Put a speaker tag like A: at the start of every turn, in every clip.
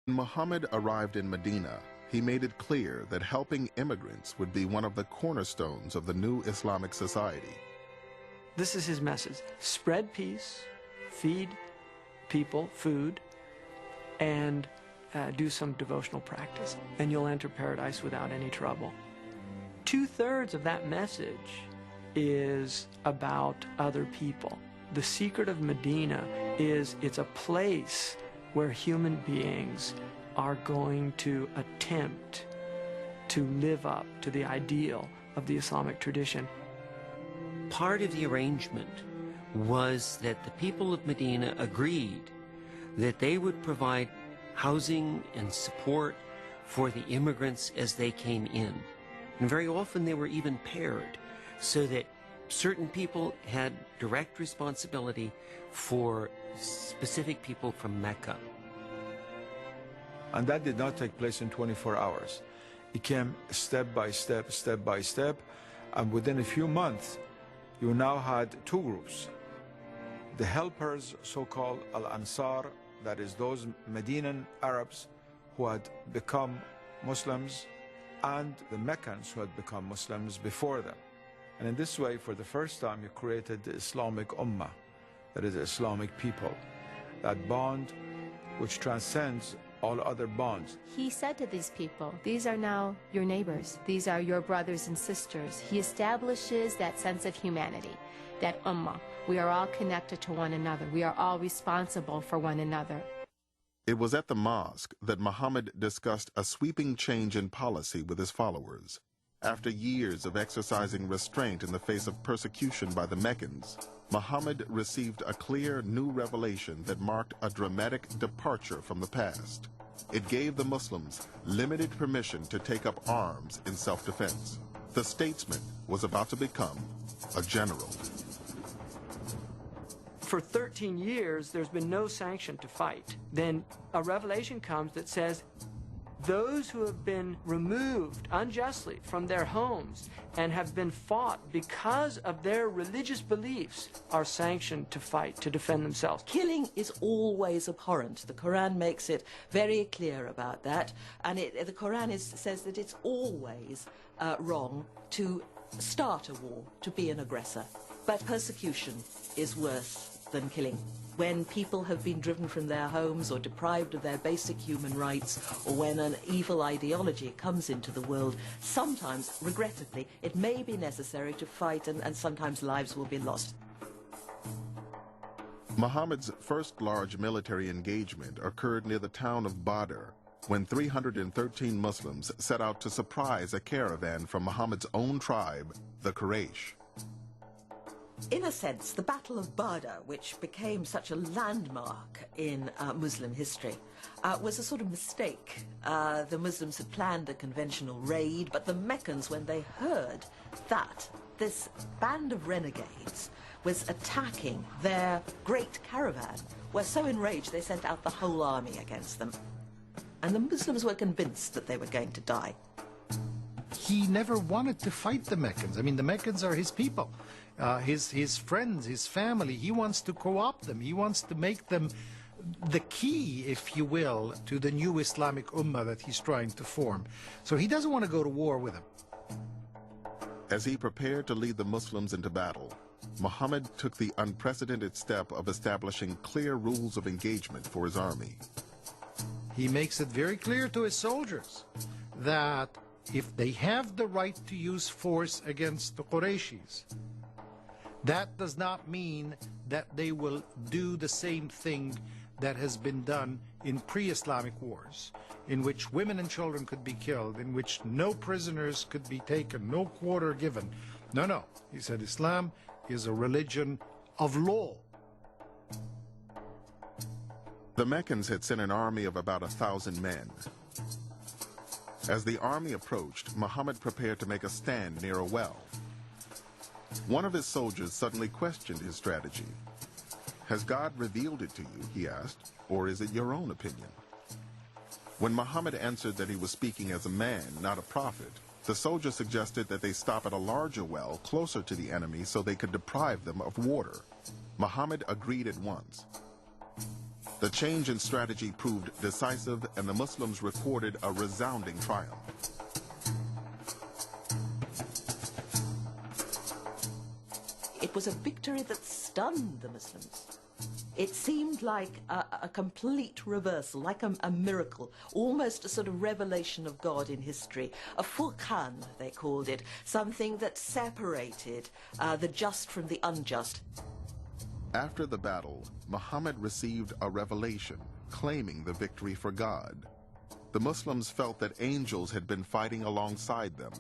A: When Muhammad arrived in Medina, he made it clear that helping immigrants would be one of the cornerstones of the new Islamic society.
B: This is his message. Spread peace, feed people food, and do some devotional practice, and you'll enter paradise without any trouble. 2/3 of that message is about other people. The secret of Medina is it's a place where human beings are going to attempt to live up to the ideal of the Islamic tradition.
C: Part of the arrangement was that the people of Medina agreed that they would provide housing and support for the immigrants as they came in. And very often they were even paired, so that certain people had direct responsibility for specific people from Mecca.
D: And that did not take place in 24 hours. It came step by step, and within a few months, you now had two groups. The helpers, so-called Al-Ansar, that is those Medinan Arabs who had become Muslims, and the Meccans who had become Muslims before them. And in this way, for the first time, you created the Islamic Ummah, that is the Islamic people, that bond which transcends all other bonds.
E: He said to these people, these are now your neighbors, these are your brothers and sisters. He establishes that sense of humanity, that ummah. We are all connected to one another. We are all responsible for one another.
A: It was at the mosque that Muhammad discussed a sweeping change in policy with his followers. After years of exercising restraint in the face of persecution by the Meccans, Muhammad received a clear new revelation that marked a dramatic departure from the past. It gave the Muslims limited permission to take up arms in self-defense. The statesman was about to become a general.
B: For 13 years, there's been no sanction to fight. Then a revelation comes that says, those who have been removed unjustly from their homes and have been fought because of their religious beliefs are sanctioned to fight, to defend themselves.
F: Killing is always abhorrent. The Quran makes it very clear about that. And the Quran says that it's always wrong to start a war, to be an aggressor. But persecution is worse than killing. When people have been driven from their homes or deprived of their basic human rights, or when an evil ideology comes into the world, sometimes, regrettably, it may be necessary to fight, and sometimes lives will be lost.
A: Muhammad's first large military engagement occurred near the town of Badr, when 313 Muslims set out to surprise a caravan from Muhammad's own tribe, the Quraysh.
F: In a sense, the Battle of Badr, which became such a landmark in Muslim history, was a sort of mistake. The Muslims had planned a conventional raid, but the Meccans, when they heard that this band of renegades was attacking their great caravan, were so enraged they sent out the whole army against them. And the Muslims were convinced that they were going to die.
G: He never wanted to fight the Meccans. I mean, the Meccans are his people. His friends, his family. He wants to co-opt them. He wants to make them the key, if you will, to the new Islamic Ummah that he's trying to form. So he doesn't want to go to war with them.
A: As he prepared to lead the Muslims into battle, Muhammad took the unprecedented step of establishing clear rules of engagement for his army.
G: He makes it very clear to his soldiers that if they have the right to use force against the Qurayshis, that does not mean that they will do the same thing that has been done in pre-Islamic wars, in which women and children could be killed, in which no prisoners could be taken, no quarter given. No, no. He said Islam is a religion of law.
A: The Meccans had sent an army of about 1,000 men. As the army approached, Muhammad prepared to make a stand near a well. One of his soldiers suddenly questioned his strategy. "Has God revealed it to you," he asked, "or is it your own opinion?" When Muhammad answered that he was speaking as a man, not a prophet, the soldier suggested that they stop at a larger well closer to the enemy so they could deprive them of water. Muhammad agreed at once. The change in strategy proved decisive, and the Muslims recorded a resounding triumph.
F: It was a victory that stunned the Muslims. It seemed like a complete reversal, like a miracle, almost a sort of revelation of God in history. A furqan, they called it, something that separated the just from the unjust.
A: After the battle, Muhammad received a revelation claiming the victory for God. The Muslims felt that angels had been fighting alongside them.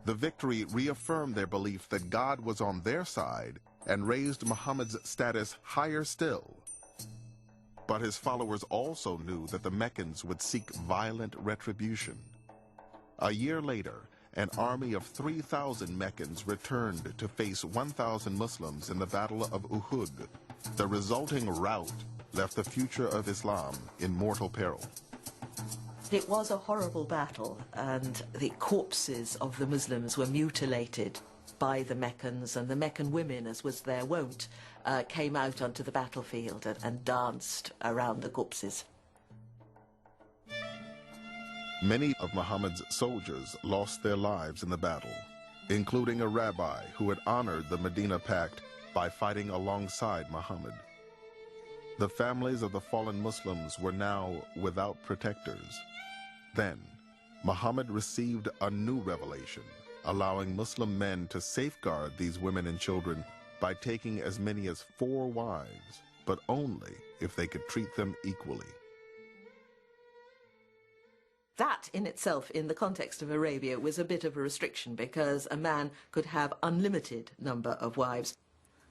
A: The victory reaffirmed their belief that God was on their side and raised Muhammad's status higher still. But his followers also knew that the Meccans would seek violent retribution. A year later, an army of 3,000 Meccans returned to face 1,000 Muslims in the Battle of Uhud. The resulting rout left the future of Islam in mortal peril.
F: It was a horrible battle, and the corpses of the Muslims were mutilated by the Meccans, and the Meccan women, as was their wont, came out onto the battlefield and danced around the corpses.
A: Many of Muhammad's soldiers lost their lives in the battle, including a rabbi who had honored the Medina Pact by fighting alongside Muhammad. The families of the fallen Muslims were now without protectors. Then, Muhammad received a new revelation, allowing Muslim men to safeguard these women and children by taking as many as 4 wives, but only if they could treat them equally.
F: That in itself, in the context of Arabia, was a bit of a restriction, because a man could have unlimited number of wives.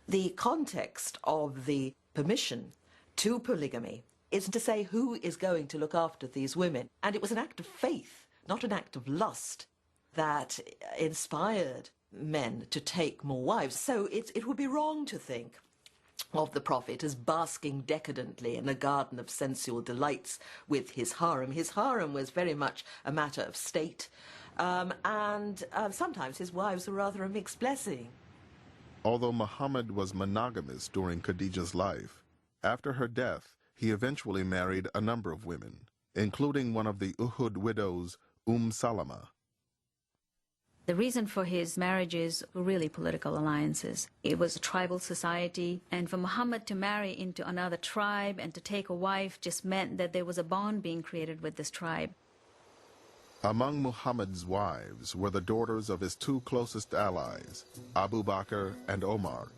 F: The context of the permission to polygamy is to say who is going to look after these women. And it was an act of faith, not an act of lust, that inspired men to take more wives. So it would be wrong to think of the Prophet as basking decadently in a garden of sensual delights with his harem. His harem was very much a matter of state, and sometimes his wives were rather a mixed blessing.
A: Although Muhammad was monogamous during Khadija's life, after her death, he eventually married a number of women, including one of the Uhud widows, Salama.
H: The reason for his marriages were really political alliances. It was a tribal society, and for Muhammad to marry into another tribe and to take a wife just meant that there was a bond being created with this tribe.
A: Among Muhammad's wives were the daughters of his 2 closest allies, Abu Bakr and Omar.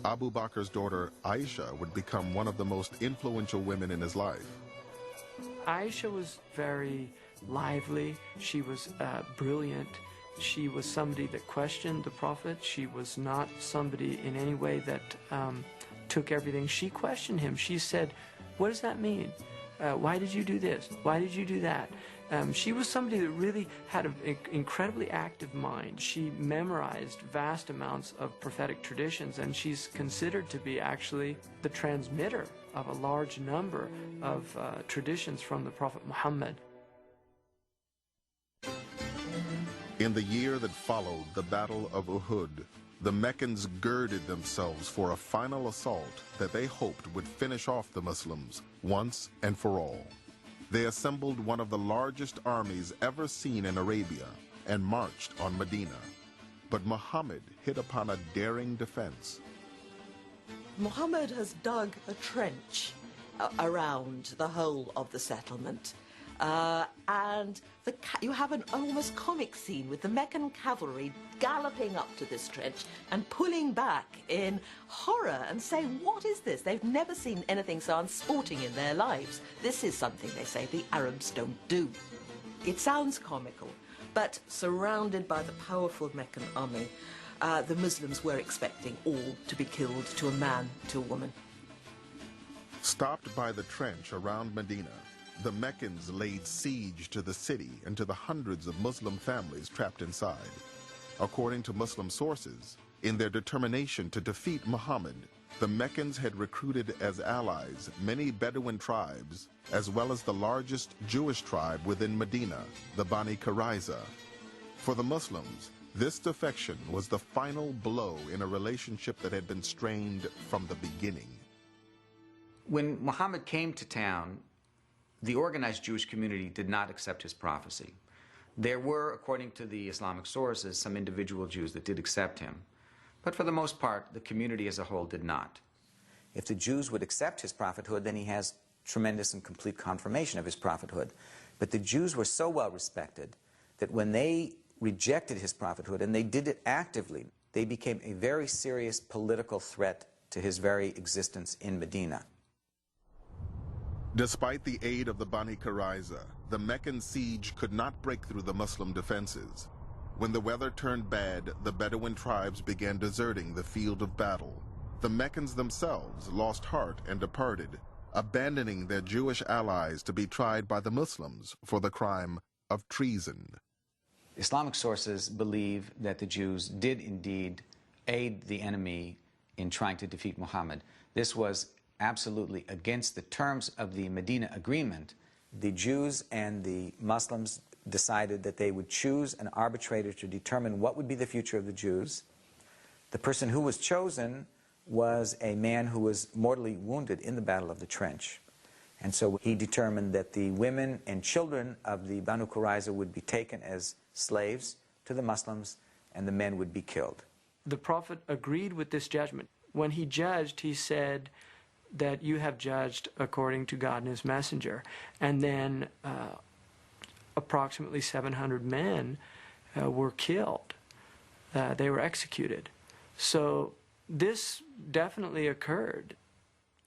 A: Abu Bakr's daughter, Aisha, would become one of the most influential women in his life.
B: Aisha was very lively. She was brilliant. She was somebody that questioned the Prophet. She was not somebody in any way that took everything. She questioned him. She said, "What does that mean? Why did you do this? Why did you do that?" She was somebody that really had an incredibly active mind. She memorized vast amounts of prophetic traditions, and she's considered to be actually the transmitter of a large number of traditions from the Prophet Muhammad.
A: In the year that followed the Battle of Uhud, the Meccans girded themselves for a final assault that they hoped would finish off the Muslims once and for all. They assembled one of the largest armies ever seen in Arabia and marched on Medina. But Muhammad hit upon a daring defense.
F: Muhammad has dug a trench around the whole of the settlement. And you have an almost comic scene with the Meccan cavalry galloping up to this trench and pulling back in horror and saying, "What is this?" They've never seen anything so unsporting in their lives. This is something, they say, the Arabs don't do. It sounds comical, but surrounded by the powerful Meccan army, the Muslims were expecting all to be killed, to a man, to a woman.
A: Stopped by the trench around Medina, the Meccans laid siege to the city and to the hundreds of Muslim families trapped inside. According to Muslim sources, in their determination to defeat Muhammad, the Meccans had recruited as allies many Bedouin tribes, as well as the largest Jewish tribe within Medina, the Bani Qurayza. For the Muslims, this defection was the final blow in a relationship that had been strained from the beginning.
I: When Muhammad came to town, the organized Jewish community did not accept his prophecy. There were, according to the Islamic sources, some individual Jews that did accept him. But for the most part, the community as a whole did not.
J: If the Jews would accept his prophethood, then he has tremendous and complete confirmation of his prophethood. But the Jews were so well respected that when they rejected his prophethood, and they did it actively, they became a very serious political threat to his very existence in Medina.
A: Despite the aid of the Bani Qurayza, the Meccan siege could not break through the Muslim defenses. When the weather turned bad, the Bedouin tribes began deserting the field of battle. The Meccans themselves lost heart and departed, abandoning their Jewish allies to be tried by the Muslims for the crime of treason.
I: Islamic sources believe that the Jews did indeed aid the enemy in trying to defeat Muhammad. This was absolutely against the terms of the Medina Agreement.
J: The Jews and the Muslims decided that they would choose an arbitrator to determine what would be the future of the Jews. The person who was chosen was a man who was mortally wounded in the Battle of the Trench. And so he determined that the women and children of the Banu Qurayza would be taken as slaves to the Muslims, and the men would be killed.
B: The Prophet agreed with this judgment. When he judged, he said that you have judged according to God and his messenger. And then approximately 700 men were killed. They were executed. So this definitely occurred.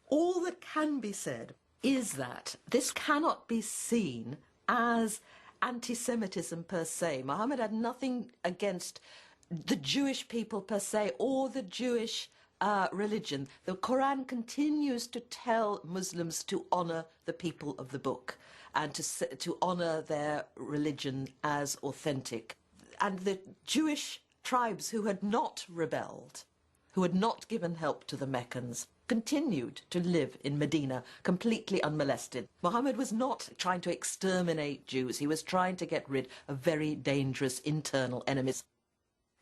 F: All that can be said is that this cannot be seen as anti-Semitism per se. Muhammad had nothing against the Jewish people per se or the Jewish religion. The Quran continues to tell Muslims to honor the people of the book and to honor their religion as authentic. And the Jewish tribes who had not rebelled, who had not given help to the Meccans, continued to live in Medina completely unmolested. Muhammad was not trying to exterminate Jews. He was trying to get rid of very dangerous internal enemies.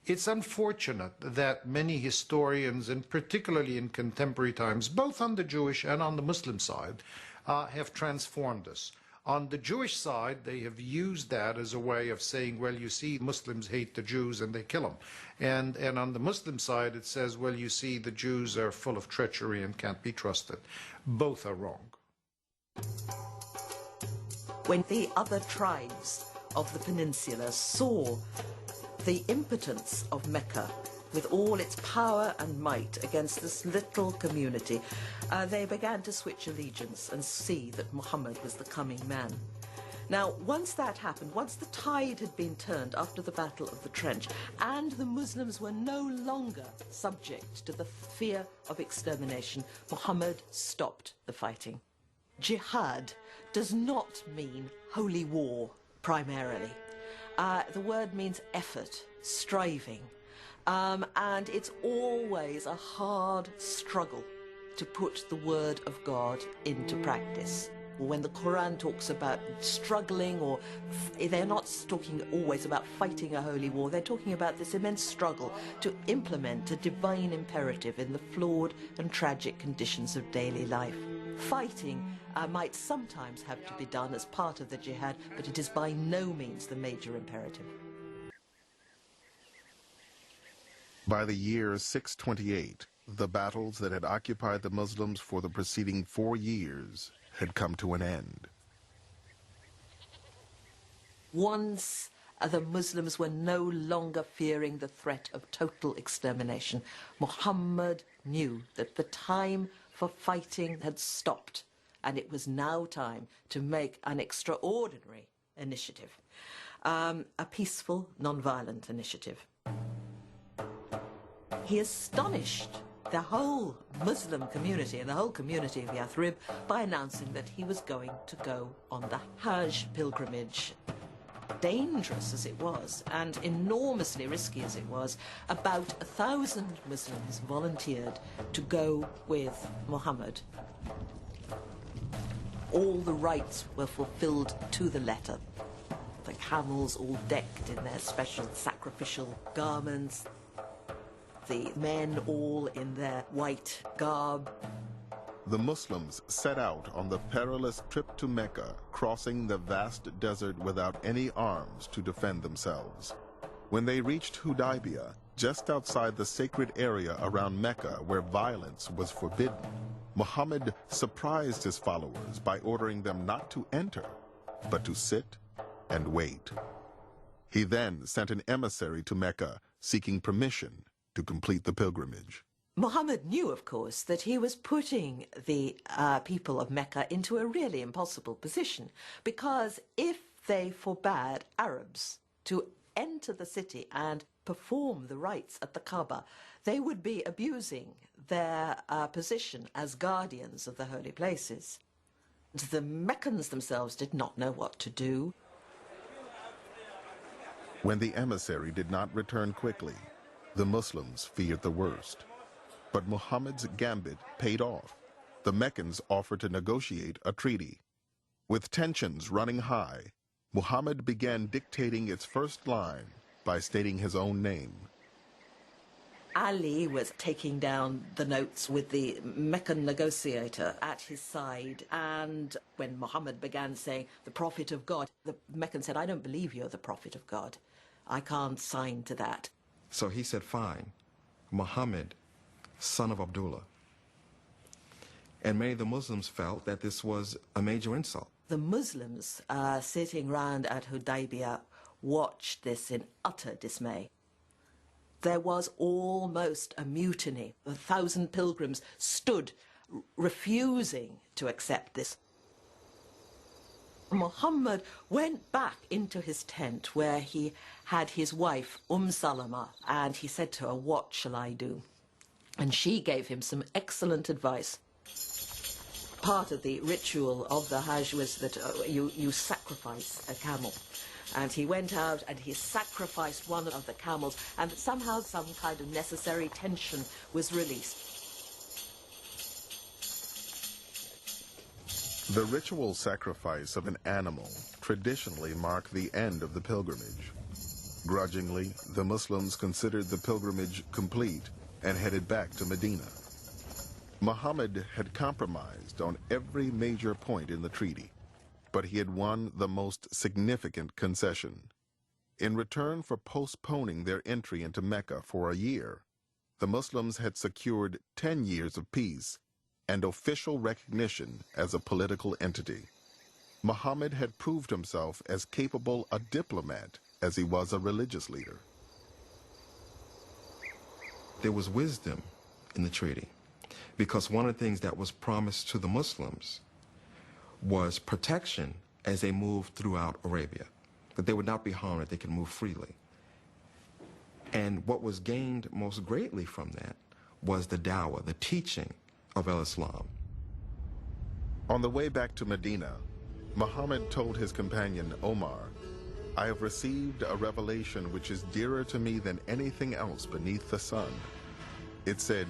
G: It's unfortunate that many historians, and particularly in contemporary times, both on the Jewish and on the Muslim side, have transformed this. On the Jewish side, they have used that as a way of saying, well, you see, Muslims hate the Jews and they kill them. And on the Muslim side, it says, well, you see, the Jews are full of treachery and can't be trusted. Both are wrong.
F: When the other tribes of the peninsula saw the impotence of Mecca with all its power and might against this little community, they began to switch allegiance and see that Muhammad was the coming man. Now, once that happened, once the tide had been turned after the Battle of the Trench, and the Muslims were no longer subject to the fear of extermination, Muhammad stopped the fighting. Jihad does not mean holy war, primarily. The word means effort, striving, and it's always a hard struggle to put the word of God into practice. When the Quran talks about struggling, or they're not talking always about fighting a holy war, they're talking about this immense struggle to implement a divine imperative in the flawed and tragic conditions of daily life. Fighting might sometimes have to be done as part of the jihad, but it is by no means the major imperative.
A: By the year 628, the battles that had occupied the Muslims for the preceding 4 years had come to an end.
F: Once the Muslims were no longer fearing the threat of total extermination, Muhammad knew that the time for fighting had stopped, and it was now time to make an extraordinary initiative, a peaceful, non-violent initiative. He astonished the whole Muslim community and the whole community of Yathrib by announcing that he was going to go on the Hajj pilgrimage. Dangerous as it was, and enormously risky as it was, about 1,000 Muslims volunteered to go with Muhammad. All the rites were fulfilled to the letter. The camels all decked in their special sacrificial garments, the men all in their white garb.
A: the Muslims set out on the perilous trip to Mecca, crossing the vast desert without any arms to defend themselves. When they reached Hudaybiyah, just outside the sacred area around Mecca where violence was forbidden, Muhammad surprised his followers by ordering them not to enter, but to sit and wait. He then sent an emissary to Mecca seeking permission to complete the pilgrimage.
F: Muhammad knew, of course, that he was putting the people of Mecca into a really impossible position, because if they forbade Arabs to enter the city and perform the rites at the Kaaba, they would be abusing their position as guardians of the holy places. The Meccans themselves did not know what to do.
A: When the emissary did not return quickly, the Muslims feared the worst. But Muhammad's gambit paid off. The Meccans offered to negotiate a treaty. With tensions running high, Muhammad began dictating its first line by stating his own name.
F: Ali was taking down the notes with the Meccan negotiator at his side, and when Muhammad began saying, "The Prophet of God," the Meccan said, "I don't believe you're the Prophet of God. I can't sign to that."
K: So he said, "Fine, Muhammad, son of Abdullah." And many of the Muslims felt that this was a major insult.
F: The Muslims sitting round at Hudaybiyah watched this in utter dismay. There was almost a mutiny. 1,000 pilgrims stood refusing to accept this. Muhammad went back into his tent where he had his wife, Salama, and he said to her, "What shall I do?" And she gave him some excellent advice. Part of the ritual of the Hajj was that you sacrifice a camel. And he went out and he sacrificed one of the camels, and somehow some kind of necessary tension was released.
A: The ritual sacrifice of an animal traditionally marked the end of the pilgrimage. Grudgingly, the Muslims considered the pilgrimage complete and headed back to Medina. Muhammad had compromised on every major point in the treaty, but he had won the most significant concession. In return for postponing their entry into Mecca for a year, the Muslims had secured 10 years of peace and official recognition as a political entity. Muhammad had proved himself as capable a diplomat as he was a religious leader.
K: There was wisdom in the treaty, because one of the things that was promised to the Muslims was protection as they moved throughout Arabia, that they would not be harmed, that they could move freely. And what was gained most greatly from that was the dawah, the teaching of al-Islam.
A: On the way back to Medina, Muhammad told his companion Omar, "I have received a revelation which is dearer to me than anything else beneath the sun." It said,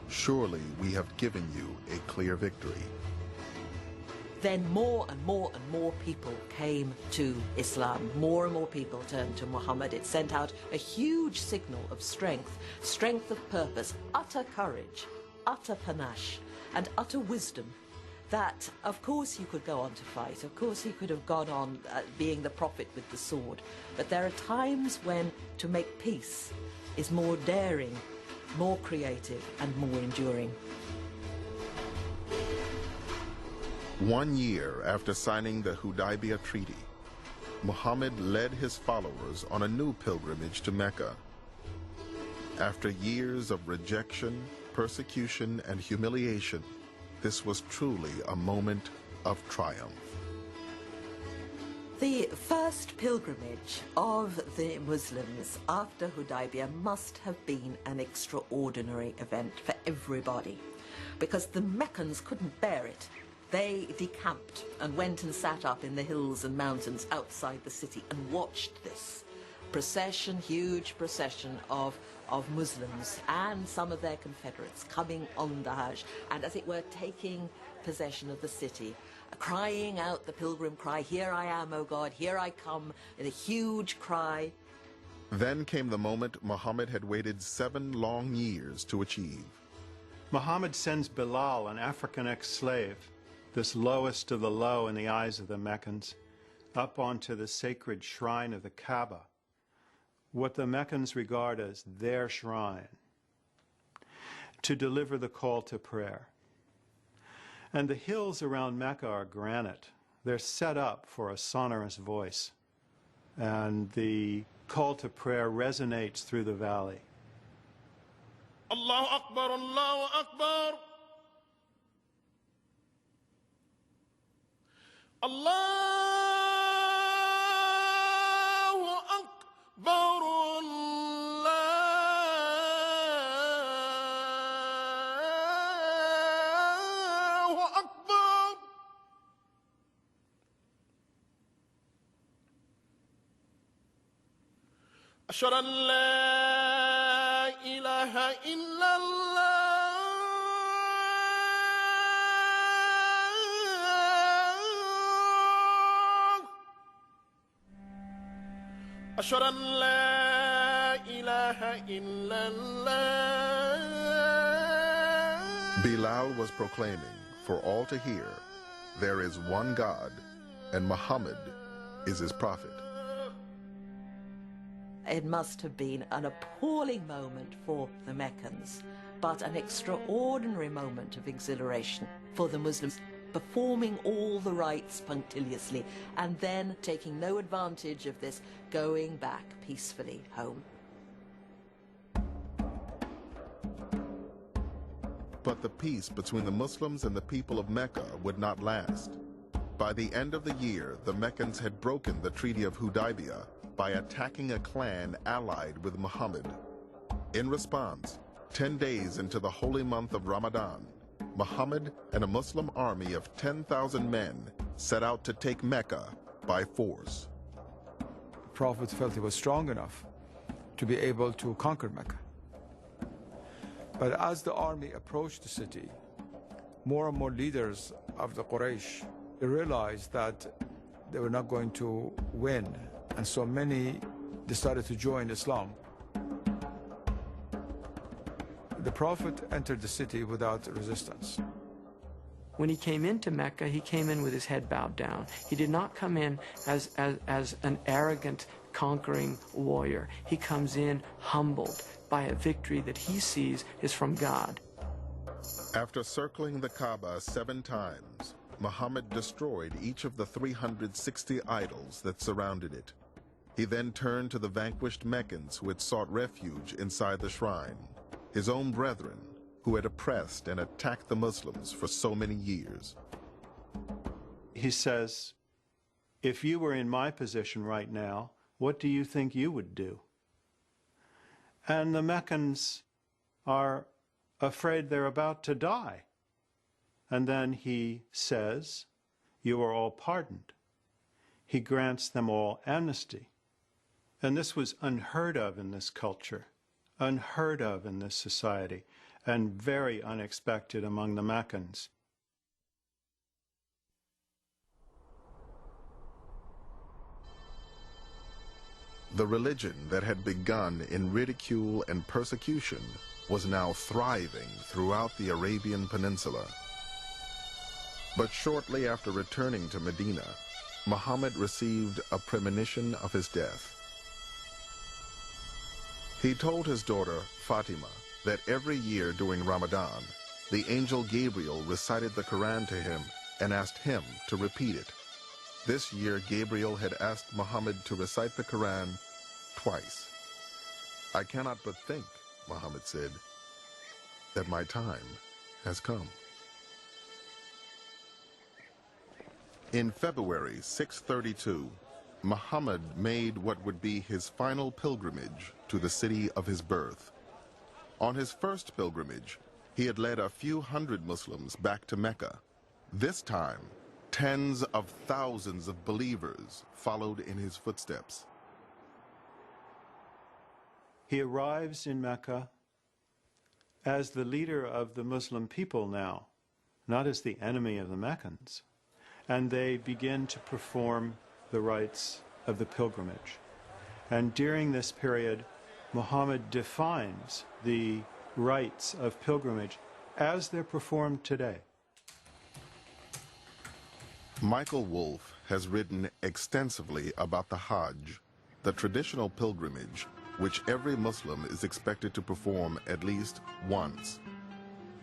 A: "Surely we have given you a clear victory."
F: Then more and more and more people came to Islam. More and more people turned to Muhammad. It sent out a huge signal of strength, strength of purpose, utter courage, utter panache, and utter wisdom. That, of course, you could go on to fight. Of course, he could have gone on being the prophet with the sword. But there are times when to make peace is more daring, more creative, and more enduring.
A: 1 year after signing the Hudaybiyah Treaty, Muhammad led his followers on a new pilgrimage to Mecca. After years of rejection, persecution, and humiliation, this was truly a moment of triumph.
F: The first pilgrimage of the Muslims after Hudaybiyah must have been an extraordinary event for everybody, because the Meccans couldn't bear it. They decamped and went and sat up in the hills and mountains outside the city and watched this procession, huge procession of Muslims and some of their confederates coming on the Hajj, and as it were taking possession of the city, crying out the pilgrim cry, "Here I am, O God, here I come," in a huge cry.
A: Then came the moment Muhammad had waited 7 long years to achieve.
L: Muhammad sends Bilal, an African ex-slave, this lowest of the low in the eyes of the Meccans, up onto the sacred shrine of the Kaaba, what the Meccans regard as their shrine, to deliver the call to prayer. And the hills around Mecca are granite. They're set up for a sonorous voice. And the call to prayer resonates through the valley.
M: Allahu Akbar, Allahu Akbar. Allahu Akbar, Allahu Akbar. أشهد أن لا إله إلا الله أشهد أن لا إله إلا الله.
A: Bilal was proclaiming for all to hear, there is one God, and Muhammad is his prophet.
F: It must have been an appalling moment for the Meccans, but an extraordinary moment of exhilaration for the Muslims, performing all the rites punctiliously and then taking no advantage of this, going back peacefully home.
A: But the peace between the Muslims and the people of Mecca would not last. By the end of the year, the Meccans had broken the Treaty of Hudaybiyah by attacking a clan allied with Muhammad. In response, 10 days into the holy month of Ramadan, Muhammad and a Muslim army of 10,000 men set out to take Mecca by force.
D: The Prophet felt he was strong enough to be able to conquer Mecca. But as the army approached the city, more and more leaders of the Quraysh realized that they were not going to win, and so many decided to join Islam. The Prophet entered the city without resistance.
B: When he came into Mecca, he came in with his head bowed down. He did not come in as an arrogant, conquering warrior. He comes in humbled by a victory that he sees is from God.
A: After circling the Kaaba 7 times, Muhammad destroyed each of the 360 idols that surrounded it. He then turned to the vanquished Meccans who had sought refuge inside the shrine, his own brethren who had oppressed and attacked the Muslims for so many years.
L: He says, if you were in my position right now, what do you think you would do? And the Meccans are afraid they're about to die. And then he says, you are all pardoned. He grants them all amnesty. And this was unheard of in this culture, unheard of in this society, and very unexpected among the Meccans.
A: The religion that had begun in ridicule and persecution was now thriving throughout the Arabian Peninsula. But shortly after returning to Medina, Muhammad received a premonition of his death. He told his daughter, Fatima, that every year during Ramadan, the angel Gabriel recited the Quran to him and asked him to repeat it. This year, Gabriel had asked Muhammad to recite the Quran twice. I cannot but think, Muhammad said, that my time has come. In February 632, Muhammad made what would be his final pilgrimage to the city of his birth. On his first pilgrimage, he had led a few hundred Muslims back to Mecca. This time, tens of thousands of believers followed in his footsteps.
L: He arrives in Mecca as the leader of the Muslim people now, not as the enemy of the Meccans. And they begin to perform the rites of the pilgrimage. And during this period, Muhammad defines the rites of pilgrimage as they're performed today.
A: Michael Wolff has written extensively about the Hajj, the traditional pilgrimage which every Muslim is expected to perform at least once.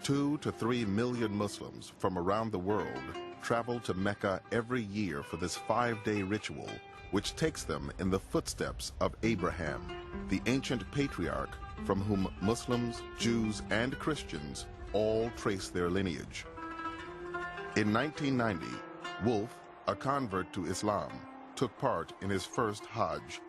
A: 2 to 3 million Muslims from around the world travel to Mecca every year for this 5-day ritual, which takes them in the footsteps of Abraham, the ancient patriarch from whom Muslims, Jews, and Christians all trace their lineage. In 1990, Wolff, a convert to Islam, took part in his first Hajj.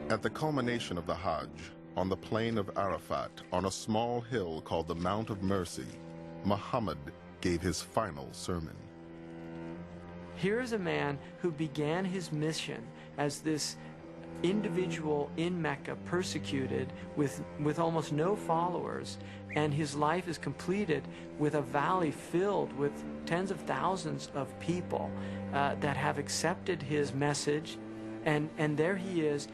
A: At the culmination of the Hajj, on the plain of Arafat, on a small hill called the Mount of Mercy, Muhammad gave his final sermon.
B: Here is a man who began his mission as this individual in Mecca, persecuted with almost no followers, and his life is completed with a valley filled with tens of thousands of people that have accepted his message, and there he is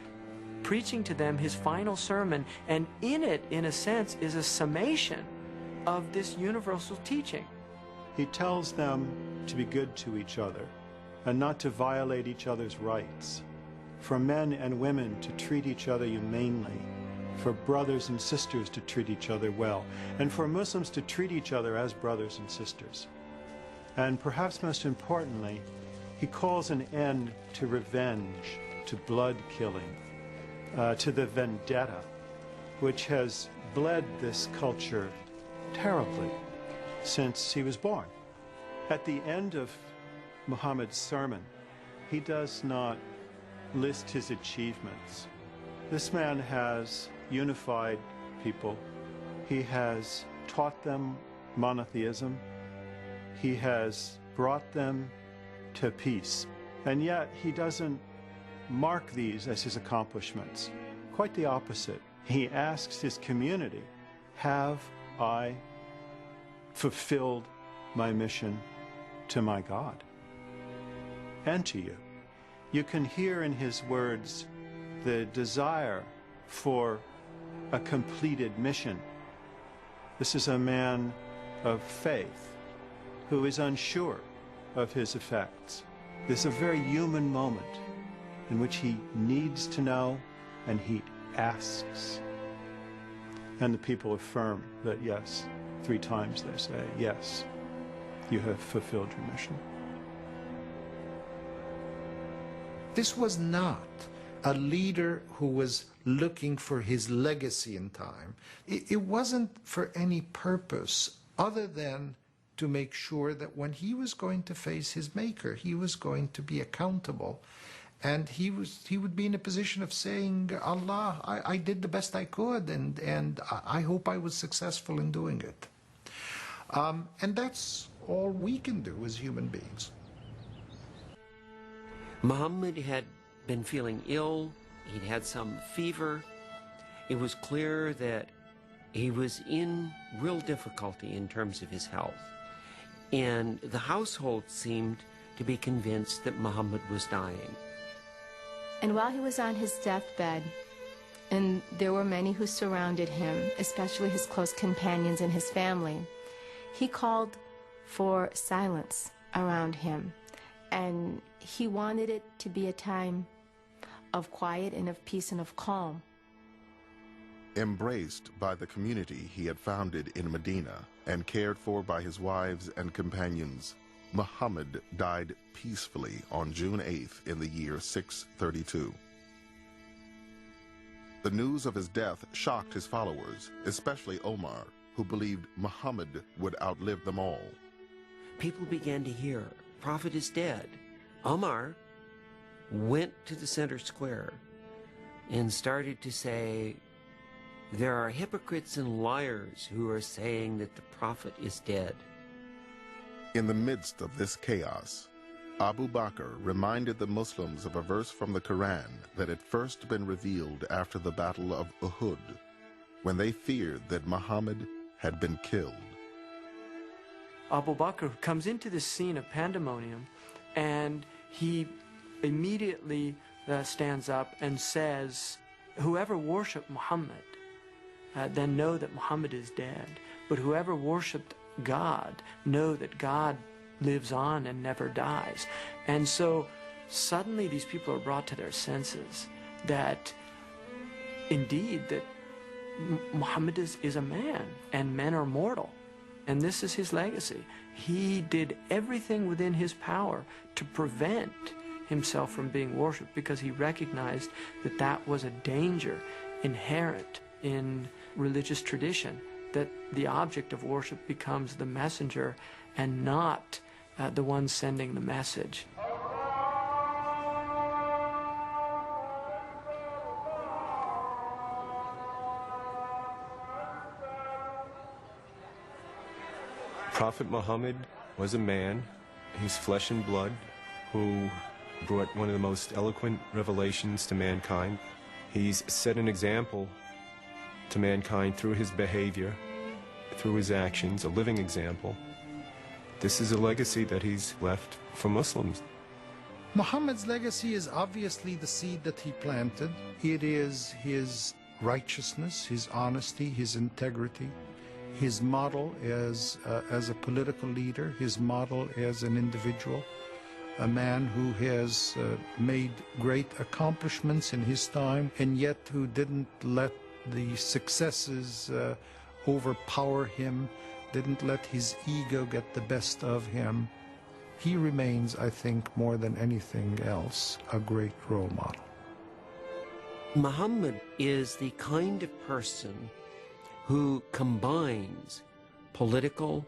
B: preaching to them his final sermon, and in it, in a sense, is a summation of this universal teaching.
L: He tells them to be good to each other and not to violate each other's rights, for men and women to treat each other humanely, for brothers and sisters to treat each other well, and for Muslims to treat each other as brothers and sisters. And perhaps most importantly, he calls an end to revenge, to blood killing, to the vendetta, which has bled this culture terribly since he was born. At the end of Muhammad's sermon, he does not list his achievements. This man has unified people. He has taught them monotheism. He has brought them to peace. And yet he doesn't mark these as his accomplishments. Quite the opposite. He asks his community, have I fulfilled my mission to my God and to you? You can hear in his words the desire for a completed mission. This is a man of faith who is unsure of his effects. This is a very human moment in which he needs to know and he asks. And the people affirm that yes, 3 times they say, yes, you have fulfilled your mission.
G: This was not a leader who was looking for his legacy in time. It wasn't for any purpose other than to make sure that when he was going to face his maker, he was going to be accountable. And he would be in a position of saying, Allah, I did the best I could, and I hope I was successful in doing it. And that's all we can do as human beings.
C: Muhammad had been feeling ill. He'd had some fever. It was clear that he was in real difficulty in terms of his health. And the household seemed to be convinced that Muhammad was dying.
E: And while he was on his deathbed, and there were many who surrounded him, especially his close companions and his family, he called for silence around him. And he wanted it to be a time of quiet and of peace and of calm.
A: Embraced by the community he had founded in Medina and cared for by his wives and companions, Muhammad died peacefully on June 8th in the year 632. The news of his death shocked his followers, especially Omar, who believed Muhammad would outlive them all.
C: People began to hear, Prophet is dead. Omar went to the center square and started to say, there are hypocrites and liars who are saying that the Prophet is dead.
A: In the midst of this chaos, Abu Bakr reminded the Muslims of a verse from the Quran that had first been revealed after the Battle of Uhud, when they feared that Muhammad had been killed.
B: Abu Bakr comes into this scene of pandemonium, and he immediately stands up and says, whoever worshiped Muhammad, then know that Muhammad is dead. But whoever worshipped God, know that God lives on and never dies. And so suddenly these people are brought to their senses that indeed that Muhammad is a man, and men are mortal. And this is his legacy. He did everything within his power to prevent himself from being worshipped, because he recognized that that was a danger inherent in religious tradition, that the object of worship becomes the messenger and not the one sending the message.
N: Prophet Muhammad was a man, he's flesh and blood, who brought one of the most eloquent revelations to mankind. He's set an example to mankind through his behavior, through his actions, a living example. This is a legacy that he's left for Muslims.
G: Muhammad's legacy is obviously the seed that he planted. It is his righteousness, his honesty, his integrity, his model as a political leader, his model as an individual, a man who has made great accomplishments in his time, and yet who didn't let the successes overpower him, didn't let his ego get the best of him. He remains, I think, more than anything else, a great role model.
C: Muhammad is the kind of person who combines political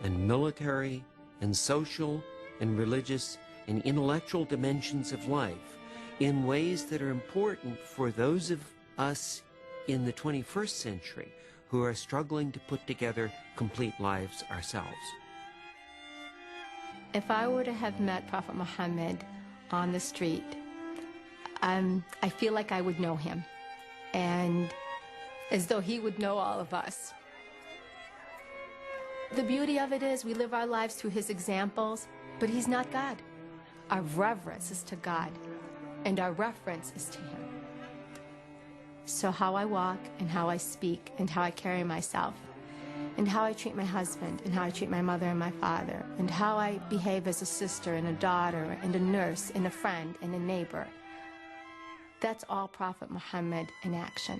C: and military and social and religious and intellectual dimensions of life in ways that are important for those of us in the 21st century who are struggling to put together complete lives ourselves.
E: If I were to have met Prophet Muhammad on the street, I feel like I would know him, and as though he would know all of us. The beauty of it is we live our lives through his examples, but he's not God. Our reverence is to God, and our reference is to him. So how I walk and how I speak and how I carry myself and how I treat my husband and how I treat my mother and my father and how I behave as a sister and a daughter and a nurse and a friend and a neighbor, that's all Prophet Muhammad in action.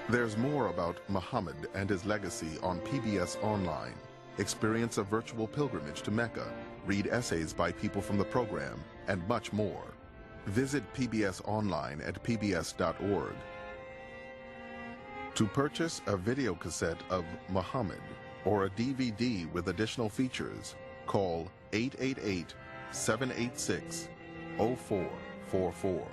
A: There's more about Muhammad and his legacy on PBS Online. Experience a virtual pilgrimage to Mecca, read essays by people from the program, and much more. Visit PBS Online at pbs.org. To purchase a video cassette of Muhammad or a DVD with additional features, call 888-786-0444.